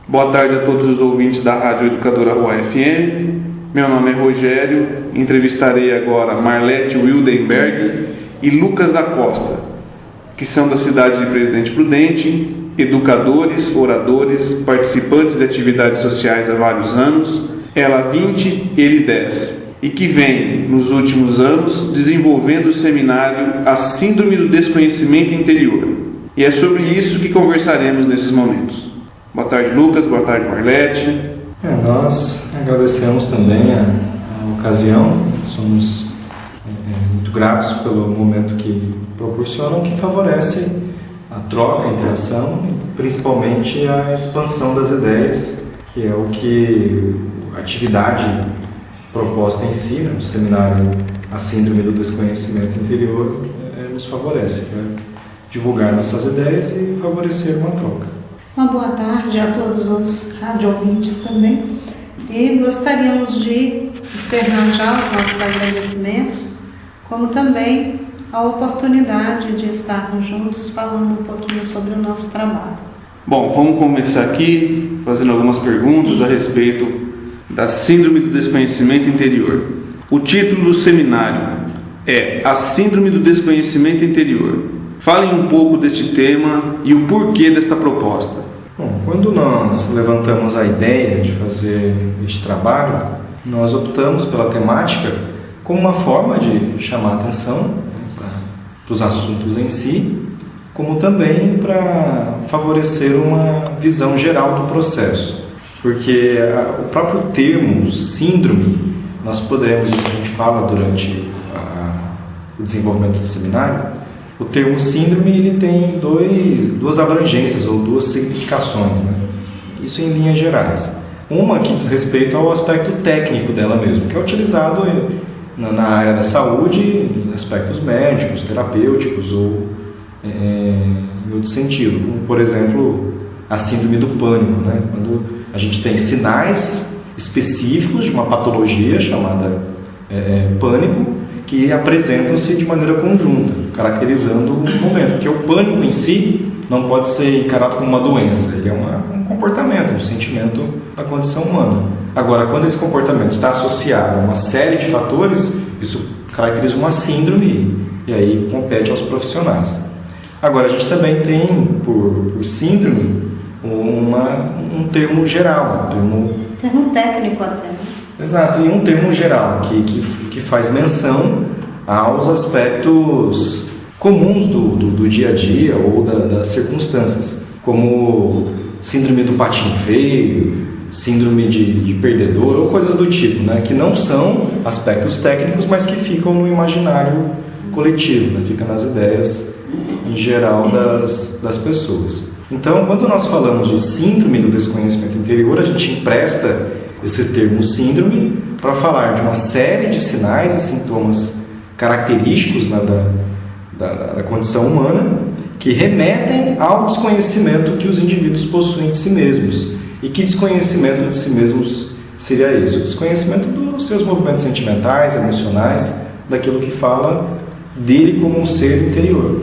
Boa tarde a todos os ouvintes da Rádio Educadora UFM. Meu nome é Rogério, entrevistarei agora Marlete Wildenberg e Lucas da Costa, que são da cidade de Presidente Prudente, educadores, oradores, participantes de atividades sociais há vários anos, ela 20, ele 10, e que vem, nos últimos anos, desenvolvendo o seminário A Síndrome do Desconhecimento Interior. E é sobre isso que conversaremos nesses momentos. Boa tarde, Lucas. Boa tarde, Marlete. Nós agradecemos também a ocasião, somos muito gratos pelo momento que proporcionam, que favorece a troca, a interação e principalmente a expansão das ideias, que é o que a atividade proposta em si, no seminário A Síndrome do Desconhecimento Interior, nos favorece, divulgar nossas ideias e favorecer uma troca. Uma boa tarde a todos os rádio-ouvintes também, e gostaríamos de externar já os nossos agradecimentos, como também a oportunidade de estarmos juntos falando um pouquinho sobre o nosso trabalho. Bom, vamos começar aqui fazendo algumas perguntas a respeito da Síndrome do Desconhecimento Interior. O título do seminário é A Síndrome do Desconhecimento Interior. Falem um pouco deste tema e o porquê desta proposta. Bom, quando nós levantamos a ideia de fazer este trabalho, nós optamos pela temática como uma forma de chamar a atenção para os assuntos em si, como também para favorecer uma visão geral do processo. Porque o próprio termo síndrome, nós podemos, isso a gente fala durante o desenvolvimento do seminário, o termo síndrome ele tem duas abrangências ou duas significações, né? Isso em linhas gerais. Uma que diz respeito ao aspecto técnico dela mesmo, que é utilizado na área da saúde, em aspectos médicos, terapêuticos ou em outro sentido, como por exemplo a síndrome do pânico, né? Quando a gente tem sinais específicos de uma patologia chamada pânico, que apresentam-se de maneira conjunta, caracterizando o momento, porque o pânico em si não pode ser encarado como uma doença, ele é um comportamento, um sentimento da condição humana. Agora, quando esse comportamento está associado a uma série de fatores, isso caracteriza uma síndrome e aí compete aos profissionais. Agora, a gente também tem, por síndrome, um termo geral, termo técnico até. Exato, e um termo geral que faz menção aos aspectos comuns do dia a dia ou das circunstâncias, como síndrome do patinho feio, síndrome de perdedor ou coisas do tipo, né? Que não são aspectos técnicos, mas que ficam no imaginário coletivo, né? Fica nas ideias em geral das pessoas. Então, quando nós falamos de síndrome do desconhecimento interior, a gente empresta esse termo síndrome para falar de uma série de sinais e sintomas característicos, né, da condição humana que remetem ao desconhecimento que os indivíduos possuem de si mesmos. E que desconhecimento de si mesmos seria esse? O desconhecimento dos seus movimentos sentimentais, emocionais, daquilo que fala dele como um ser interior.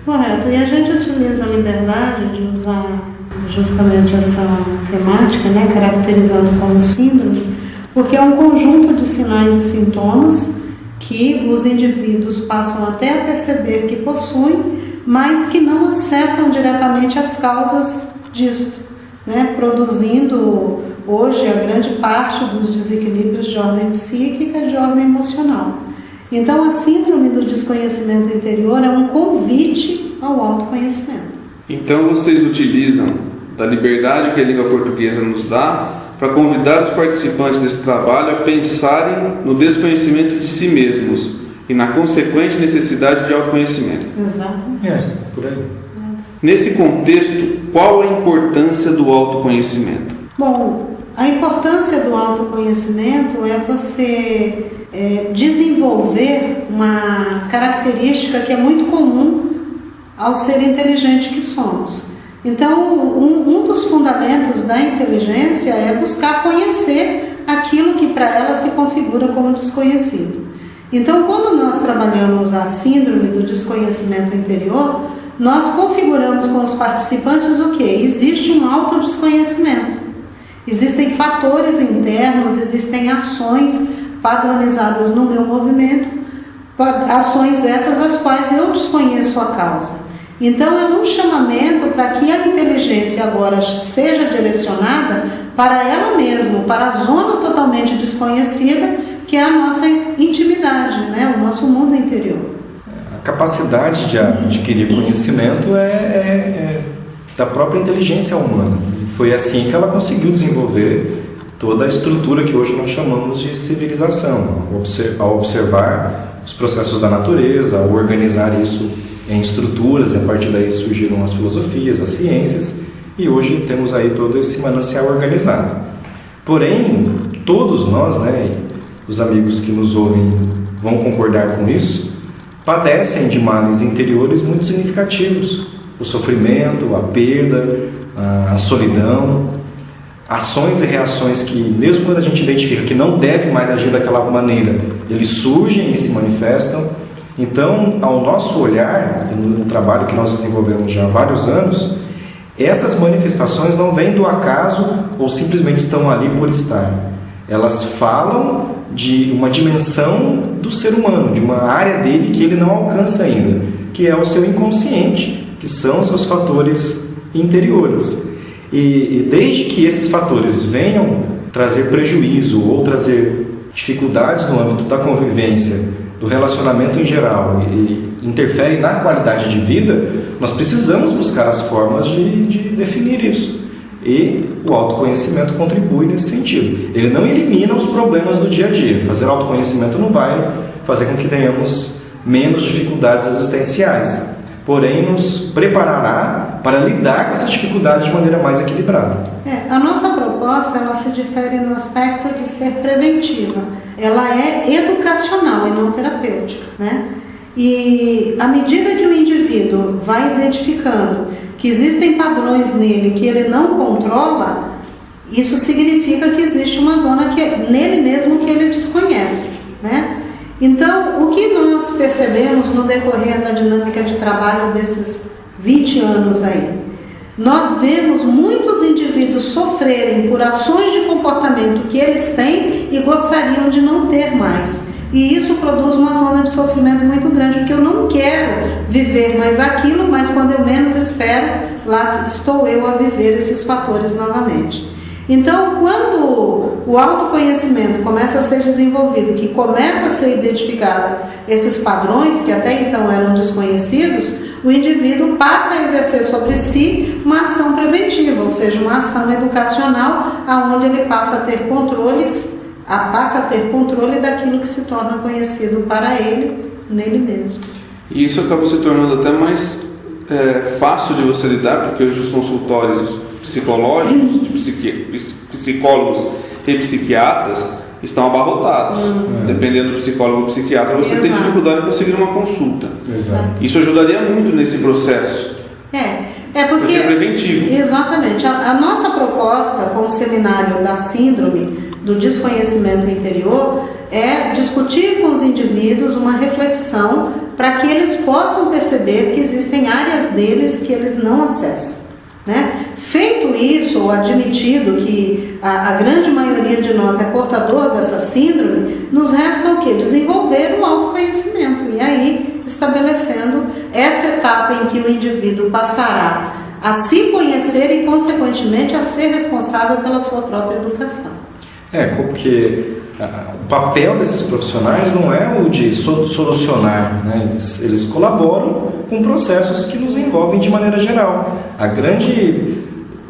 Correto, e a gente utiliza a liberdade de usar justamente essa temática, né, caracterizando como síndrome, porque é um conjunto de sinais e sintomas que os indivíduos passam até a perceber que possuem, mas que não acessam diretamente as causas disto, né, produzindo hoje a grande parte dos desequilíbrios de ordem psíquica e de ordem emocional. Então, a síndrome do desconhecimento interior é um convite ao autoconhecimento. Então, vocês utilizam da liberdade que a língua portuguesa nos dá para convidar os participantes desse trabalho a pensarem no desconhecimento de si mesmos e na consequente necessidade de autoconhecimento. Exatamente. Por aí. Nesse contexto, qual a importância do autoconhecimento? Bom, a importância do autoconhecimento é você desenvolver uma característica que é muito comum ao ser inteligente que somos. Então, um dos fundamentos da inteligência é buscar conhecer aquilo que para ela se configura como desconhecido. Então, quando nós trabalhamos a síndrome do desconhecimento interior, nós configuramos com os participantes o quê? Existe um autodesconhecimento. Existem fatores internos, existem ações padronizadas no meu movimento, ações essas as quais eu desconheço a causa. Então é um chamamento para que a inteligência agora seja direcionada para ela mesma, para a zona totalmente desconhecida, que é a nossa intimidade, né? O nosso mundo interior. A capacidade de adquirir conhecimento é da própria inteligência humana. Foi assim que ela conseguiu desenvolver toda a estrutura que hoje nós chamamos de civilização, ao observar os processos da natureza, ao organizar isso em estruturas, e a partir daí surgiram as filosofias, as ciências, e hoje temos aí todo esse manancial organizado. Porém, todos nós, né, os amigos que nos ouvem vão concordar com isso, padecem de males interiores muito significativos: o sofrimento, a perda, a solidão, ações e reações que, mesmo quando a gente identifica que não deve mais agir daquela maneira, eles surgem e se manifestam. Então, ao nosso olhar, no trabalho que nós desenvolvemos já há vários anos, essas manifestações não vêm do acaso ou simplesmente estão ali por estar. Elas falam de uma dimensão do ser humano, de uma área dele que ele não alcança ainda, que é o seu inconsciente, que são os seus fatores interiores. E desde que esses fatores venham trazer prejuízo ou trazer dificuldades no âmbito da convivência, do relacionamento em geral, e interferem na qualidade de vida, nós precisamos buscar as formas de definir isso. E o autoconhecimento contribui nesse sentido. Ele não elimina os problemas do dia a dia. Fazer autoconhecimento não vai fazer com que tenhamos menos dificuldades existenciais, porém nos preparará para lidar com essas dificuldades de maneira mais equilibrada. A nossa proposta, ela se difere no aspecto de ser preventiva. Ela é educacional e não terapêutica, né? E à medida que o indivíduo vai identificando que existem padrões nele que ele não controla, isso significa que existe uma zona que nele mesmo que ele desconhece, né? Então, o que nós percebemos no decorrer da dinâmica de trabalho desses 20 anos aí? Nós vemos muitos indivíduos sofrerem por ações de comportamento que eles têm e gostariam de não ter mais. E isso produz uma zona de sofrimento muito grande, porque eu não quero viver mais aquilo, mas quando eu menos espero, lá estou eu a viver esses fatores novamente. Então, quando o autoconhecimento começa a ser desenvolvido, que começa a ser identificado esses padrões que até então eram desconhecidos, o indivíduo passa a exercer sobre si uma ação preventiva, ou seja, uma ação educacional, aonde ele passa a ter controle daquilo que se torna conhecido para ele, nele mesmo. E isso acaba se tornando até mais fácil de você lidar, porque hoje os consultórios psicológicos, de psicólogos e psiquiatras, estão abarrotados. Dependendo do psicólogo ou psiquiatra, você tem dificuldade em conseguir uma consulta. Exato. Isso ajudaria muito nesse processo. Porque ser preventivo. Exatamente. A nossa proposta com o seminário da síndrome do desconhecimento interior é discutir com os indivíduos uma reflexão para que eles possam perceber que existem áreas deles que eles não acessam, né? Feito isso, ou admitido que a grande maioria de nós é portador dessa síndrome, nos resta o quê? Desenvolver o autoconhecimento, e aí estabelecendo essa etapa em que o indivíduo passará a se conhecer e, consequentemente, a ser responsável pela sua própria educação. Porque o papel desses profissionais não é o de solucionar, né? Eles colaboram com processos que nos envolvem de maneira geral.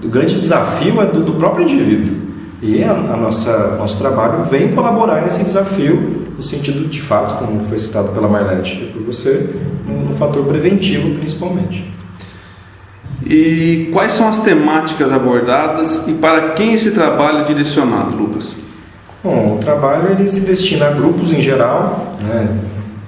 O grande desafio é do próprio indivíduo. E nosso trabalho vem colaborar nesse desafio, no sentido, de fato, como foi citado pela Marlete e por você, no fator preventivo, principalmente. E quais são as temáticas abordadas e para quem esse trabalho é direcionado, Lucas? Bom, o trabalho ele se destina a grupos em geral, né?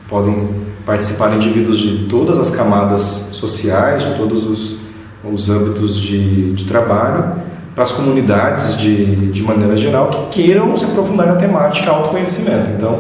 Podem participar indivíduos de todas as camadas sociais, de todos os âmbitos de trabalho, para as comunidades de maneira geral que queiram se aprofundar na temática autoconhecimento. Então,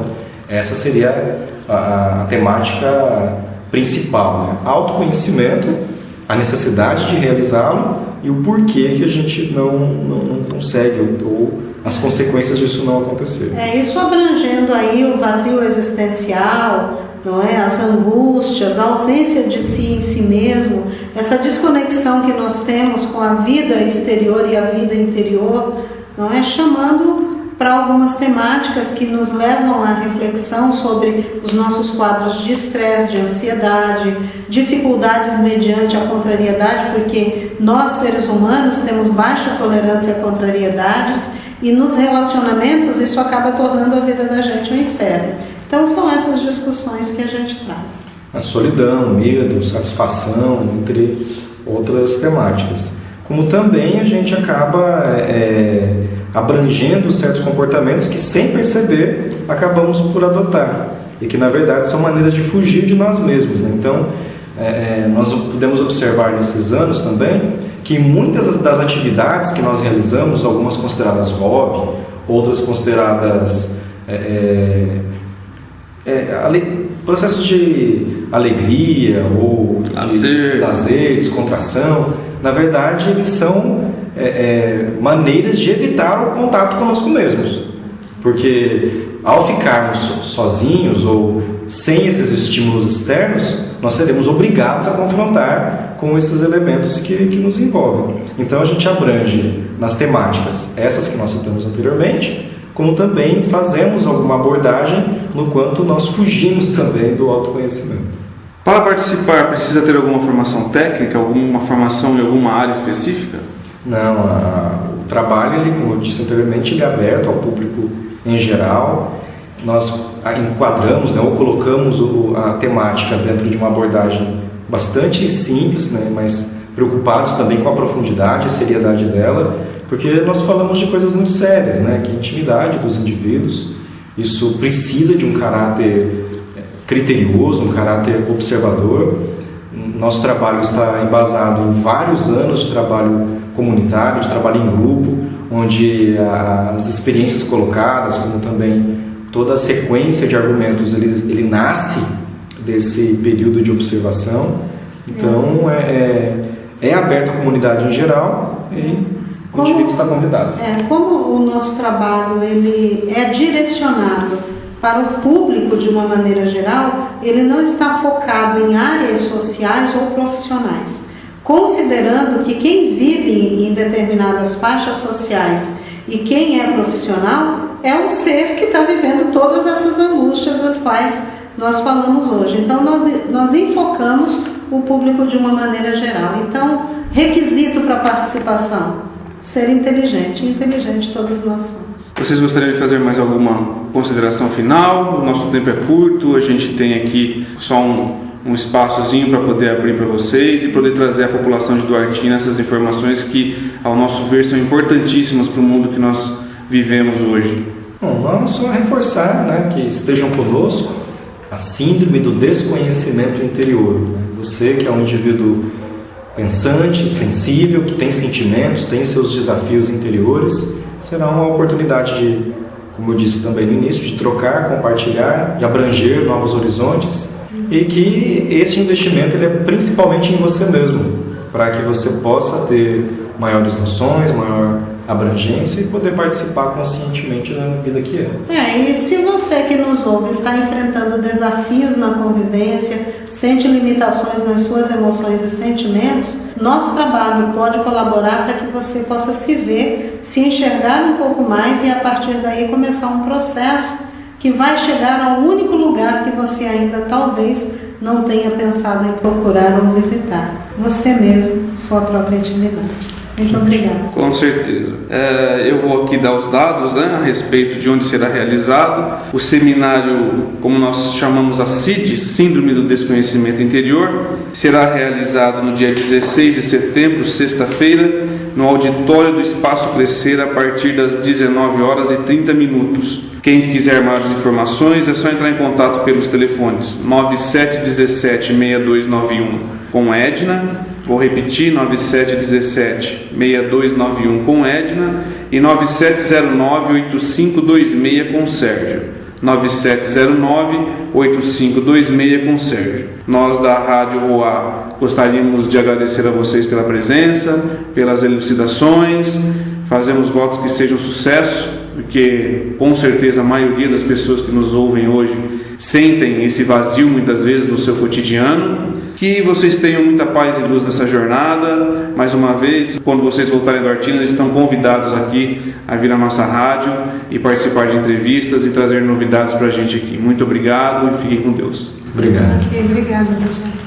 essa seria a temática principal, né? Autoconhecimento, a necessidade de realizá-lo, e o porquê que a gente não consegue, ou as consequências disso não acontecer. Isso abrangendo aí o vazio existencial, não é? As angústias, a ausência de si em si mesmo, essa desconexão que nós temos com a vida exterior e a vida interior, não é? Chamando para algumas temáticas que nos levam à reflexão sobre os nossos quadros de estresse, de ansiedade, dificuldades mediante a contrariedade, porque nós, seres humanos, temos baixa tolerância a contrariedades, e nos relacionamentos isso acaba tornando a vida da gente um inferno. Então são essas discussões que a gente traz. A solidão, medo, satisfação, entre outras temáticas. Como também a gente acaba abrangendo certos comportamentos que, sem perceber, acabamos por adotar. E que, na verdade, são maneiras de fugir de nós mesmos, né? Então, nós podemos observar nesses anos também que muitas das atividades que nós realizamos, algumas consideradas hobby, outras consideradas processos de alegria ou de lazer, descontração, na verdade eles são maneiras de evitar o contato conosco mesmos, porque ao ficarmos sozinhos ou sem esses estímulos externos, nós seremos obrigados a confrontar com esses elementos que nos envolvem. Então a gente abrange nas temáticas essas que nós citamos anteriormente, como também fazemos alguma abordagem no quanto nós fugimos também do autoconhecimento. Para participar, precisa ter alguma formação técnica, alguma formação em alguma área específica? Não, o trabalho, ele, como eu disse anteriormente, ele é aberto ao público em geral. Nós enquadramos, né, ou colocamos a temática dentro de uma abordagem bastante simples, né, mas preocupados também com a profundidade e seriedade dela, porque nós falamos de coisas muito sérias, né, que é a intimidade dos indivíduos. Isso precisa de um caráter criterioso, um caráter observador. Nosso trabalho está embasado em vários anos de trabalho comunitário, de trabalho em grupo, onde as experiências colocadas, como também toda a sequência de argumentos, ele nasce desse período de observação. Então, é aberto à comunidade em geral e o indivíduo está convidado. Como o nosso trabalho ele é direcionado para o público de uma maneira geral, ele não está focado em áreas sociais ou profissionais, considerando que quem vive em determinadas faixas sociais e quem é profissional é um ser que está vivendo todas essas angústias das quais nós falamos hoje. Então nós enfocamos o público de uma maneira geral. Então, requisito para participação: ser inteligente. Inteligente todos nós somos. Vocês gostariam de fazer mais alguma consideração final? O nosso tempo é curto, a gente tem aqui só um espaçozinho para poder abrir para vocês e poder trazer à população de Duartina essas informações que, ao nosso ver, são importantíssimas para o mundo que nós vivemos hoje. Bom, vamos só reforçar, né, que estejam conosco a síndrome do desconhecimento interior. Você que é um indivíduo pensante, sensível, que tem sentimentos, tem seus desafios interiores, será uma oportunidade de, como eu disse também no início, de trocar, compartilhar, de abranger novos horizontes, e que esse investimento ele é principalmente em você mesmo, para que você possa ter maiores noções, maior abrangência e poder participar conscientemente da vida que é. E se você que nos ouve está enfrentando desafios na convivência, sente limitações nas suas emoções e sentimentos, nosso trabalho pode colaborar para que você possa se ver, se enxergar um pouco mais e a partir daí começar um processo que vai chegar ao único lugar que você ainda talvez não tenha pensado em procurar ou visitar: você mesmo, sua própria intimidade. Muito obrigada. Com certeza. Eu vou aqui dar os dados, né, a respeito de onde será realizado. O seminário, como nós chamamos a CID, Síndrome do Desconhecimento Interior, será realizado no dia 16 de setembro, sexta-feira, no auditório do Espaço Crescer, a partir das 19h30. Quem quiser maiores informações é só entrar em contato pelos telefones 9717-6291 com Edna. Vou repetir: 9717-6291 com Edna e 9709-8526 com Sérgio. 9709-8526 com o Sérgio. Nós da Rádio Roá gostaríamos de agradecer a vocês pela presença, pelas elucidações, fazemos votos que sejam um sucesso, porque com certeza a maioria das pessoas que nos ouvem hoje sentem esse vazio muitas vezes no seu cotidiano. Que vocês tenham muita paz e luz nessa jornada. Mais uma vez, quando vocês voltarem do Artinas, estão convidados aqui a vir à nossa rádio e participar de entrevistas e trazer novidades para a gente aqui. Muito obrigado e fiquem com Deus. Obrigado. Obrigada, gente.